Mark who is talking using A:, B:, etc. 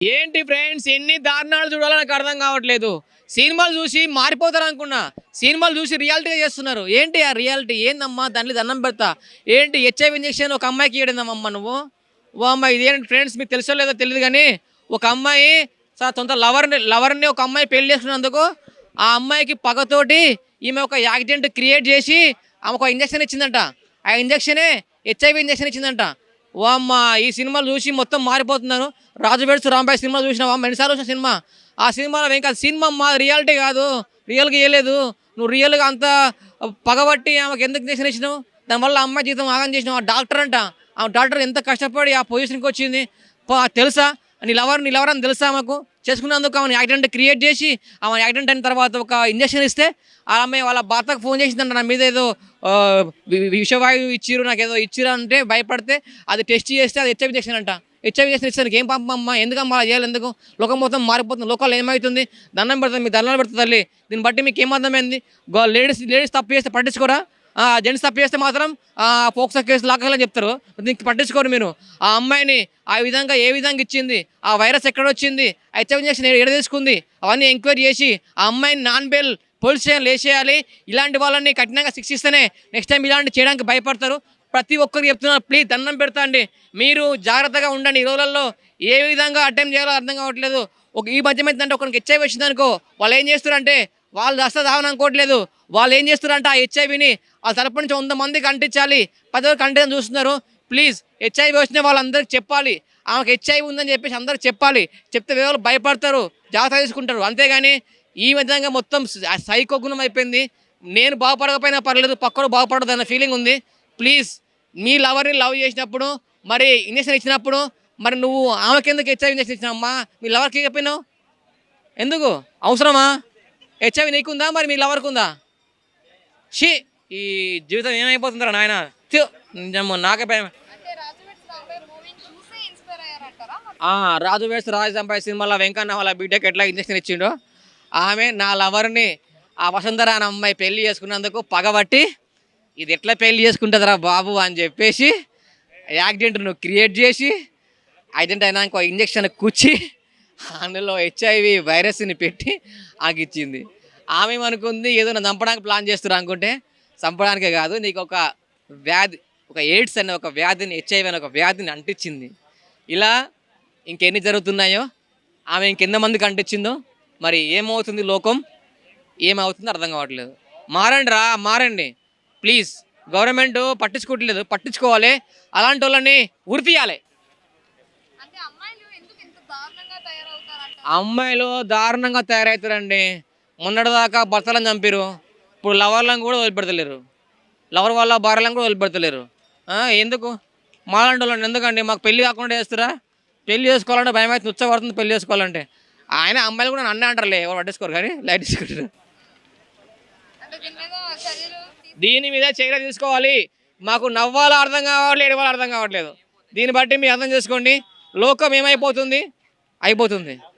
A: ఏంటి ఫ్రెండ్స్ ఎన్ని దారుణాలు చూడాలో నాకు అర్థం కావట్లేదు. సినిమాలు చూసి మారిపోతారు అనుకున్నా. సినిమాలు చూసి రియాలిటీగా చేస్తున్నారు. ఏంటి ఆ రియాలిటీ ఏందమ్మా? దాంట్లో దండం పెడతా. ఏంటి హెచ్ఐవి ఇంజెక్షన్ ఒక అమ్మాయికి ఇయ్యడిందమ్మా నువ్వు? ఓ అమ్మాయి ఇదేంటి ఫ్రెండ్స్, మీకు తెలుసో లేదో తెలియదు కానీ ఒక అమ్మాయి సొంత లవర్ని ఒక అమ్మాయి పెళ్లి చేసుకున్నందుకు ఆ అమ్మాయికి పగతోటి ఈమె ఒక యాక్సిడెంట్ క్రియేట్ చేసి ఆమె ఒక ఇంజక్షన్ ఇచ్చిందంట. ఆ ఇంజక్షనే హెచ్ఐవి ఇంజక్షన్ ఇచ్చిందంట. ఓ అమ్మ, ఈ సినిమాలు చూసి మొత్తం మారిపోతున్నారు. రాజు వెడ్స్ రాంబాయ్ సినిమా చూసినావా? ఎన్నిసార్లు చూసిన సినిమా. ఆ సినిమాలో ఏం కాదు, సినిమా మా రియాలిటీ కాదు, రియల్గా వేయలేదు. నువ్వు రియల్గా అంత పగబట్టి ఆమెకు ఎందుకు ఇంజక్షన్ ఇచ్చినావు? దానివల్ల అమ్మాయి జీవితం ఆగం చేసినావు. ఆ డాక్టర్ అంట, ఆ డాక్టర్ ఎంత కష్టపడి ఆ పొజిషన్కి వచ్చింది తెలుసా? నీ లవర్ అని తెలుసా? ఆమెకు చేసుకున్నందుకు ఆమె యాక్సిడెంట్ క్రియేట్ చేసి ఆమె యాక్సిడెంట్ అయిన తర్వాత ఒక ఇంజక్షన్ ఇస్తే ఆమె వాళ్ళ భర్తకు ఫోన్ చేసిందంట, నా మీద ఏదో విషవాయువు ఇచ్చిరు, నాకు ఏదో ఇచ్చిరు అంటే భయపడితే అది టెస్ట్ చేస్తే అది హెచ్ఐవి ఇంజక్షన్ అంట. హెచ్ఐవి ఇంజక్షన్ ఇస్తానికి ఏం పాపమ్మా? ఎందుకమ్మా అలా చేయాలి? ఎందుకు? లోకం మొత్తం మారిపోతుంది. లోకాలు ఏమవుతుంది? దండం పెడుతుంది, మీకు దండాలు పెడుతుంది తల్లి. దీన్ని బట్టి మీకు ఏమర్థమైంది? లేడీస్ తప్పు చేస్తే పట్టించుకోరా? జెంట్స్ తప్పు చేస్తే మాత్రం పోక్సో కేసు లాగాలని చెప్తారు. దీనికి పట్టించుకోరు మీరు. ఆ అమ్మాయిని ఆ విధంగా ఏ విధంగా ఇచ్చింది, ఆ వైరస్ ఎక్కడ వచ్చింది, హెచ్ఐవి ఇంజక్షన్ ఎక్కడ తీసుకుంది, అవన్నీ ఎంక్వైరీ చేసి ఆ అమ్మాయిని నాన్ బెయిల్ పోలీస్ స్టేషన్ వేసేయాలి. ఇలాంటి వాళ్ళని కఠినంగా శిక్షిస్తేనే నెక్స్ట్ టైం ఇలాంటి చేయడానికి భయపడతారు. ప్రతి ఒక్కరికి చెప్తున్నారు, ప్లీజ్ దండం పెడతా అండి, మీరు జాగ్రత్తగా ఉండండి. ఈ రోజులలో ఏ విధంగా అటెంప్ట్ చేయాలో అర్థం కావట్లేదు. ఈ మధ్య ఏంటంటే ఒకరికి హెచ్ఐవి వచ్చిందనుకో, వాళ్ళు ఏం చేస్తారంటే వాళ్ళు దస్తా దావని అనుకోవట్లేదు. వాళ్ళు ఏం చేస్తారంటే ఆ హెచ్ఐవిని వాళ్ళ తరపు నుంచి 100 మందికి అంటించాలి, 10 వరకు అంటించాలని చూస్తున్నారు. ప్లీజ్ హెచ్ఐవి వచ్చిన వాళ్ళందరికీ చెప్పాలి, ఆమెకు హెచ్ఐవి ఉందని చెప్పేసి అందరికి చెప్పాలి. చెప్తే వేరే భయపడతారు, జాగ్రత్త తీసుకుంటారు. అంతేగాని ఈ విధంగా మొత్తం సైకో గుణం అయిపోయింది. నేను బాగుపడకపోయినా పర్లేదు, పక్కడు బాగుపడదు అన్న ఫీలింగ్ ఉంది. ప్లీజ్ మీ లవర్ని లవ్ చేసినప్పుడు, మరి ఇంజక్షన్ ఇచ్చినప్పుడు, మరి నువ్వు ఆమెకెందుకు హెచ్ఐవి ఇంజక్షన్ ఇచ్చినావమ్మా? మీ లవర్కి చెప్పినావు ఎందుకు? అవసరమా? హెచ్ఐవి నీకుందా, మరి మీ లవర్కి ఉందా? షీ, ఈ జీవితం ఏమైపోతుందిరా నాయన. నాకే భయం. రాజు వెడ్స్ రాంబాయ్ సినిమాలో వెంకన్న వాళ్ళ బిడ్డకి ఎట్లా ఇంజక్షన్ ఇచ్చిండో, ఆమె నా లవర్ని ఆ వసుంధర అనే అమ్మాయి పెళ్లి చేసుకున్నందుకు పగబట్టి ఇది ఎట్లా పెళ్లి చేసుకుంటుందిరా బాబు అని చెప్పేసి యాక్సిడెంట్ నువ్వు క్రియేట్ చేసి యాక్సిడెంట్ అయినాక ఇంజక్షన్ కూర్చి అందులో హెచ్ఐవి వైరస్ని పెట్టి ఆగిచ్చింది. ఆమె అనుకుంది ఏదో నన్ను చంపడానికి ప్లాన్ చేస్తున్నారు అనుకుంటే, చంపడానికే కాదు, నీకు ఒక వ్యాధి, ఒక ఎయిడ్స్ అనే ఒక వ్యాధిని, హెచ్ఐవి అనే ఒక వ్యాధిని అంటించింది. ఇలా ఇంకెన్ని జరుగుతున్నాయో, ఆమె ఇంకెంత మందికి అంటించిందో, మరి ఏమవుతుంది లోకం, ఏమవుతుందో అర్థం కావట్లేదు. మారండి ప్లీజ్. గవర్నమెంట్ పట్టించుకోవట్లేదు, పట్టించుకోవాలి. అలాంటి వాళ్ళని ఉరితీయాలి. అమ్మాయిలు దారుణంగా తయారవుతారండి. మొన్నటిదాకా భర్తలను చంపారు, ఇప్పుడు లవర్లను కూడా వదిలిపెడతలేరు, లవర్ వాళ్ళ భార్యలను కూడా వదిలిపెడతలేరు. ఎందుకు? మాలాంటి వాళ్ళని ఎందుకండి? మాకు పెళ్లి కాకుండా చేస్తారా? పెళ్లి చేసుకోవాలంటే భయం అయితే ఉత్సపడుతుంది పెళ్లి చేసుకోవాలంటే. ఆయన అమ్మాయిలు కూడా నన్నే అంటారులే, ఎవరు పట్టించుకోరు కానీ లైట్ తీసుకుంటారు. దీని మీద చర్య తీసుకోవాలి. మాకు నవ్వాలో అర్థం కావట్లేదు, ఏడవాలో అర్థం కావట్లేదు. దీన్ని బట్టి మీరు అర్థం చేసుకోండి, లోకం ఏమైపోతుంది, అయిపోతుంది.